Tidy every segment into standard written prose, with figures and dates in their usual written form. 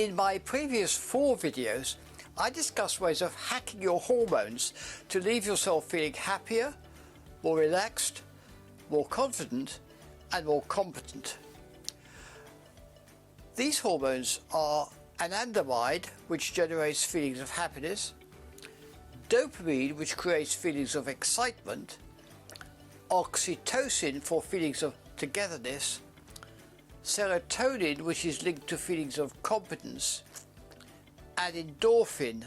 In my previous 4 videos, I discussed ways of hacking your hormones to leave yourself feeling happier, more relaxed, more confident, and more competent. These hormones are anandamide, which generates feelings of happiness, dopamine, which creates feelings of excitement, oxytocin for feelings of togetherness, serotonin, which is linked to feelings of competence, and endorphin,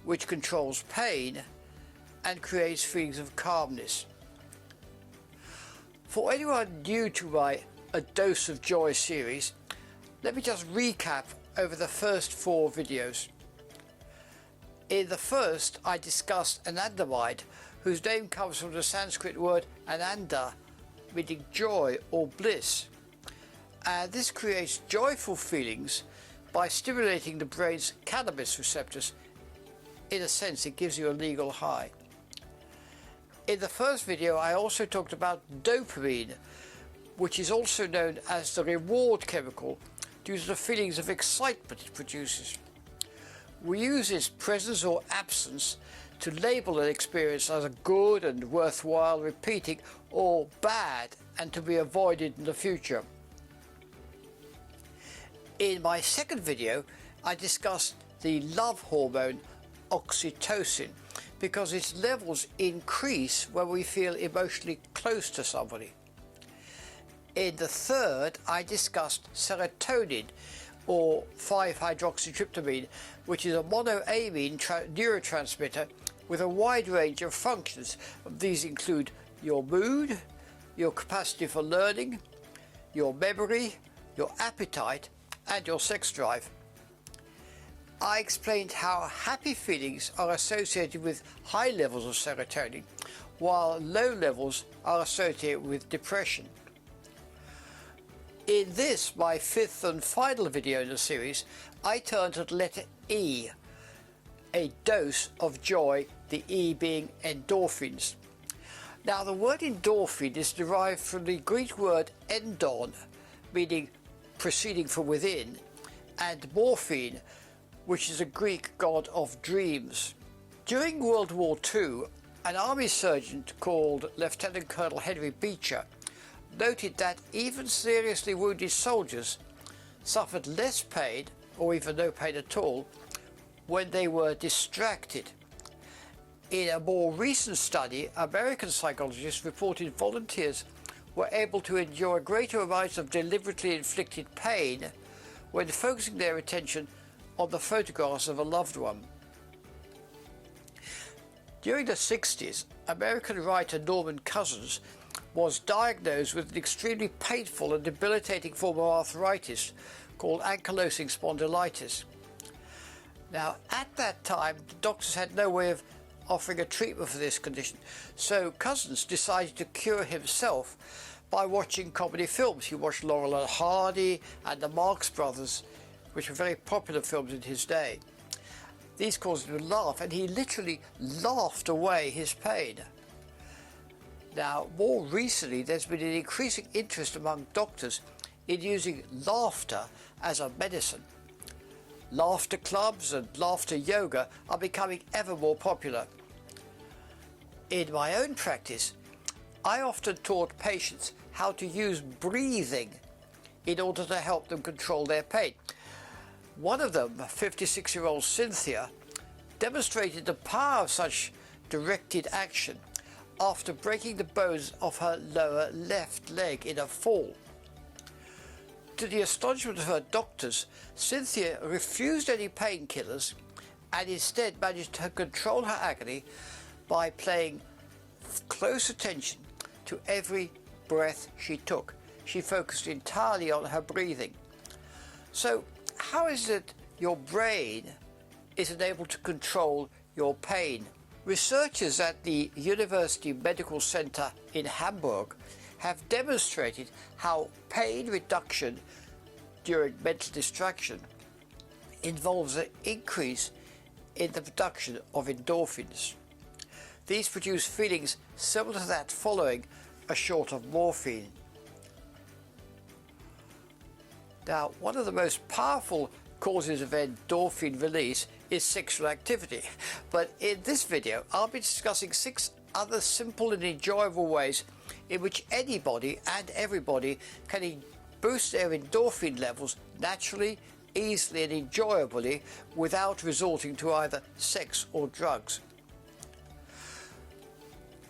which controls pain and creates feelings of calmness. For anyone new to my A Dose of Joy series, let me just recap over the first 4 videos. In the first, I discussed anandamide, whose name comes from the Sanskrit word ananda, meaning joy or bliss. And this creates joyful feelings by stimulating the brain's cannabis receptors. In a sense, it gives you a legal high. In the first video, I also talked about dopamine, which is also known as the reward chemical due to the feelings of excitement it produces. We use its presence or absence to label an experience as a good and worthwhile repeating, or bad and to be avoided in the future. In my second video, I discussed the love hormone oxytocin because its levels increase when we feel emotionally close to somebody. In the third, I discussed serotonin, or 5-hydroxytryptamine, which is a monoamine neurotransmitter with a wide range of functions. These include your mood, your capacity for learning, your memory, your appetite, and your sex drive. I explained how happy feelings are associated with high levels of serotonin, while low levels are associated with depression. In this, my 5th and final video in the series, I turned to the letter E, a dose of joy, the E being endorphins. Now, the word endorphin is derived from the Greek word endon, meaning proceeding from within, and morphine, which is a Greek god of dreams. During World War II, an army surgeon called Lieutenant Colonel Henry Beecher noted that even seriously wounded soldiers suffered less pain, or even no pain at all, when they were distracted. In a more recent study, American psychologists reported volunteers were able to endure greater amounts of deliberately inflicted pain when focusing their attention on the photographs of a loved one. During the 60s, American writer Norman Cousins was diagnosed with an extremely painful and debilitating form of arthritis called ankylosing spondylitis. Now, at that time, the doctors had no way of offering a treatment for this condition, so Cousins decided to cure himself by watching comedy films. He watched Laurel and Hardy and the Marx Brothers, which were very popular films in his day. These caused him to laugh, and he literally laughed away his pain. Now, more recently, there's been an increasing interest among doctors in using laughter as a medicine. Laughter clubs and laughter yoga are becoming ever more popular. In my own practice, I often taught patients how to use breathing in order to help them control their pain. One of them, 56-year-old Cynthia, demonstrated the power of such directed action after breaking the bones of her lower left leg in a fall. To the astonishment of her doctors, Cynthia refused any painkillers and instead managed to control her agony by paying close attention to every breath she took. She focused entirely on her breathing. So, how is it your brain is unable to control your pain? Researchers at the University Medical Center in Hamburg have demonstrated how pain reduction during mental distraction involves an increase in the production of endorphins. These produce feelings similar to that following a shot of morphine. Now, one of the most powerful causes of endorphin release is sexual activity. But in this video, I'll be discussing 6 other simple and enjoyable ways in which anybody and everybody can boost their endorphin levels naturally, easily and enjoyably without resorting to either sex or drugs.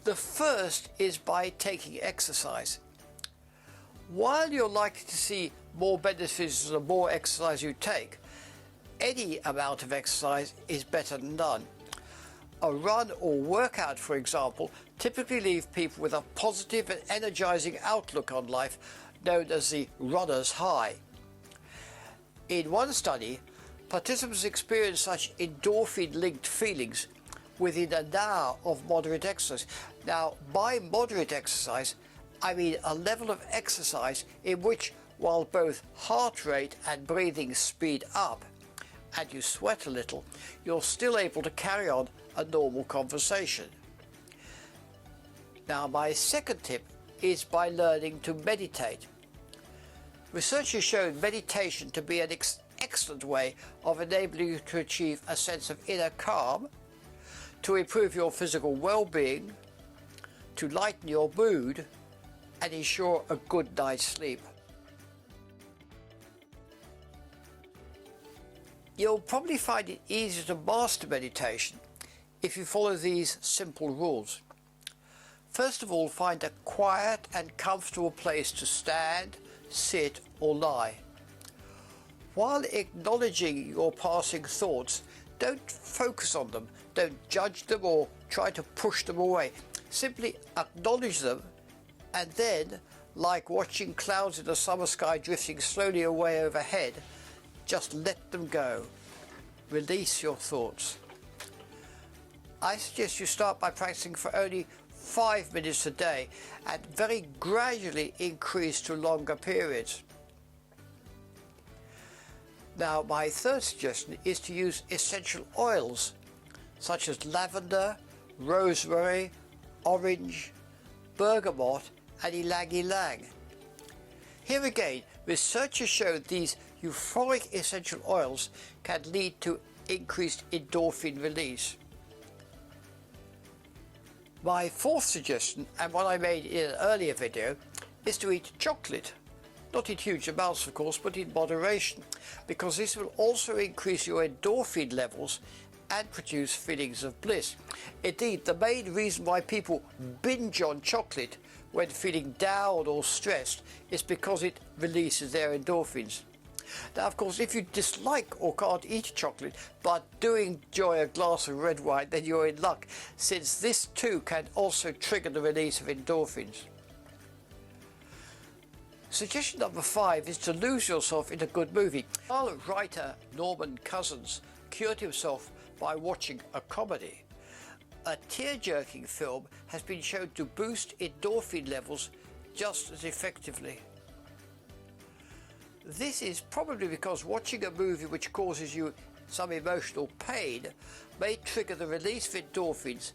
The first is by taking exercise. While you're likely to see more benefits the more exercise you take, any amount of exercise is better than none. A run or workout, for example, typically leave people with a positive and energizing outlook on life, known as the runner's high. In one study, participants experienced such endorphin-linked feelings within an hour of moderate exercise. Now, by moderate exercise, I mean a level of exercise in which, while both heart rate and breathing speed up, and you sweat a little, you're still able to carry on a normal conversation. Now, my second tip is by learning to meditate. Research has shown meditation to be an excellent way of enabling you to achieve a sense of inner calm, to improve your physical well-being, to lighten your mood, and ensure a good night's sleep. You'll probably find it easier to master meditation if you follow these simple rules. First of all, find a quiet and comfortable place to stand, sit or lie. While acknowledging your passing thoughts, don't focus on them, don't judge them or try to push them away. Simply acknowledge them and then, like watching clouds in the summer sky drifting slowly away overhead, just let them go. Release your thoughts. I suggest you start by practicing for only 5 minutes a day and very gradually increase to longer periods. Now, my third suggestion is to use essential oils such as lavender, rosemary, orange, bergamot and ylang-ylang. Here again, research has shown these euphoric essential oils can lead to increased endorphin release. My fourth suggestion, and one I made in an earlier video, is to eat chocolate. Not in huge amounts, of course, but in moderation, because this will also increase your endorphin levels and produce feelings of bliss. Indeed, the main reason why people binge on chocolate when feeling down or stressed is because it releases their endorphins. Now, of course, if you dislike or can't eat chocolate but do enjoy a glass of red wine, then you're in luck, since this too can also trigger the release of endorphins. Suggestion number 5 is to lose yourself in a good movie. While writer Norman Cousins cured himself by watching a comedy, a tear-jerking film has been shown to boost endorphin levels just as effectively. This is probably because watching a movie which causes you some emotional pain may trigger the release of endorphins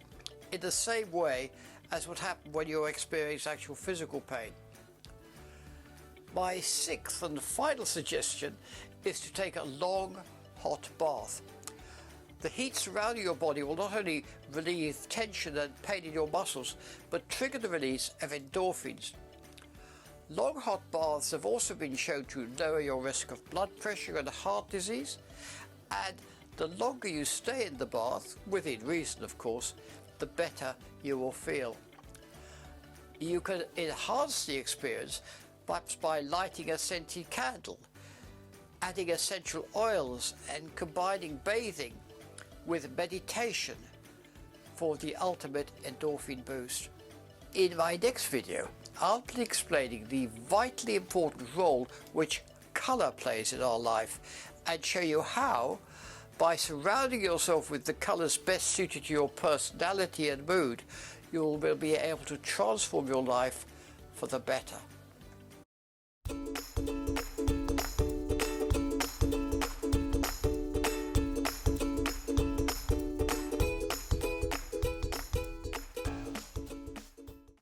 in the same way as would happen when you're experiencing actual physical pain. My 6th and final suggestion is to take a long, hot bath. The heat surrounding your body will not only relieve tension and pain in your muscles, but trigger the release of endorphins. Long hot baths have also been shown to lower your risk of blood pressure and heart disease, and the longer you stay in the bath, within reason of course, the better you will feel. You can enhance the experience perhaps by lighting a scented candle, adding essential oils and combining bathing with meditation for the ultimate endorphin boost. In my next video, I'll be explaining the vitally important role which colour plays in our life and show you how, by surrounding yourself with the colours best suited to your personality and mood, you will be able to transform your life for the better.